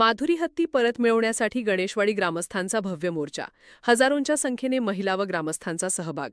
माधुरी हत्ती परत मिळवण्यासाठी गणेशवाडी ग्रामस्थांचा भव्य मोर्चा, हजारोंच्या संख्येने महिला व ग्रामस्थांचा सहभाग।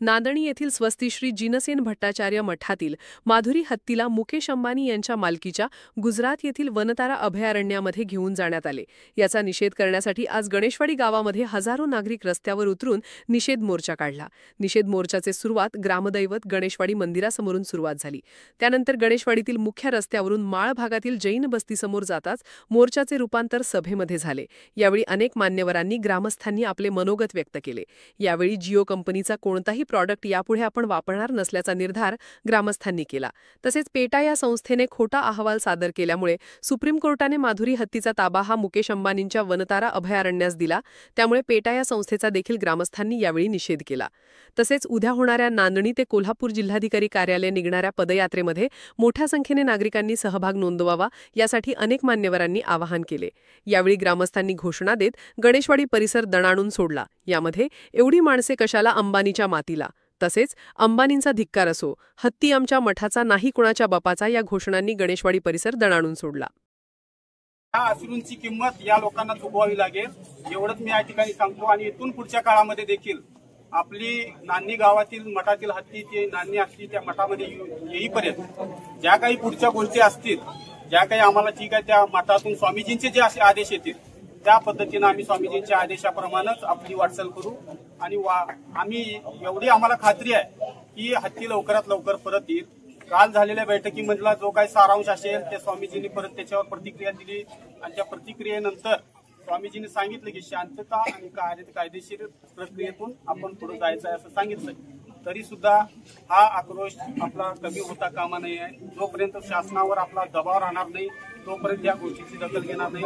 नांदणी येथील स्वस्ती श्री जिनसेन भट्टाचार्य मठातील माधुरी हत्तीला मुकेश अंबानी यांच्या मालकीच्या गुजरात येथील वनतारा अभयारण्यामध्ये घेऊन जाण्यात आले। याचा निषेध करण्यासाठी आज गणेशवाडी गावामध्ये हजारो नागरिक रस्त्यावर उतरून निषेध मोर्चा काढला। निषेध मोर्चाचे सुरुवात ग्रामदैवत गणेशवाडी मंदिरासमोरून सुरुवात झाली। त्यानंतर गणेशवाडीतील मुख्य रस्त्यावरून माळ भागातील जैन बस्तीसमोर जाताच मोर्चाचे रूपांतर सभेमध्ये झाले। यावेळी अनेक मान्यवरांनी ग्रामस्थांनी आपले मनोगत व्यक्त केले। यावेळी जिओ कंपनीचा कोणताही प्रॉडक्ट यापुढे आपण वापरणार नसल्याचा निर्धार ग्रामस्थांनी केला। तसेच पेटा या संस्थेने खोटा अहवाल सादर केल्यामुळे सुप्रीम कोर्टाने माधुरी हत्तीचा ताबा हा मुकेश अंबानींच्या वनतारा अभयारण्यास दिला। त्यामुळे पेटा या संस्थेचा देखील ग्रामस्थांनी यावेळी निषेध केला। तसेच उद्या होणाऱ्या नांदणी ते कोल्हापूर जिल्हाधिकारी कार्यालय निघणाऱ्या पदयात्रेमध्ये मोठ्या संख्येने नागरिकांनी सहभाग नोंदवावा यासाठी अनेक मान्यवरांनी आवाहन केले। यावेळी ग्रामस्थांनी घोषणा देत गणेशवाडी परिसर दणाणून सोडला। यामध्ये एवढी माणसे कशाला अंबानीच्या मातीला, तसेच अंबानींचा धिक्कार असो, हत्ती आमच्या मठाचा नाही कुणाच्या बापाचा या घोषणांनी गणेशवाडी परिसर दणाणून सोडला। या अश्रूंची किंमत या लोकांना चुकवावी लागेल एवढंच मी या ठिकाणी सांगतो। आणि इथून पुढच्या काळामध्ये देखील आपली नांदी गावातील मठातील हत्तीची नांदी हत्ती त्या मठामध्ये येईपर्यंत ज्या काही पुढच्या गोष्टी असतील, ज्या काही आम्हाला ठीक आहे त्या मठातून स्वामीजींचे जे असे आदेश येतील त्या पद्धतीने आम्ही स्वामीजींच्या आदेशाप्रमाणेच आपली वाटचाल करू। आणि आम्ही एवढी आम्हाला खात्री आहे की हत्ती लवकरात लवकर परत येईल। काल झालेल्या बैठकीमधला जो काही सारांश असेल ते स्वामीजींनी परत त्याच्यावर प्रतिक्रिया दिली आणि त्या प्रतिक्रियेनंतर स्वामीजींनी सांगितलं की शांतता आणि कायदेशीर प्रक्रियेतून आपण पुढे जायचं आहे असं सांगितलंय। तरी सुद्धा हा आक्रोश आपला कमी होता कामा नये। जोपर्यंत शासनावर आपला दबाव राहणार नाही तोपर्यंत या गोष्टीची दखल घेणार नाही।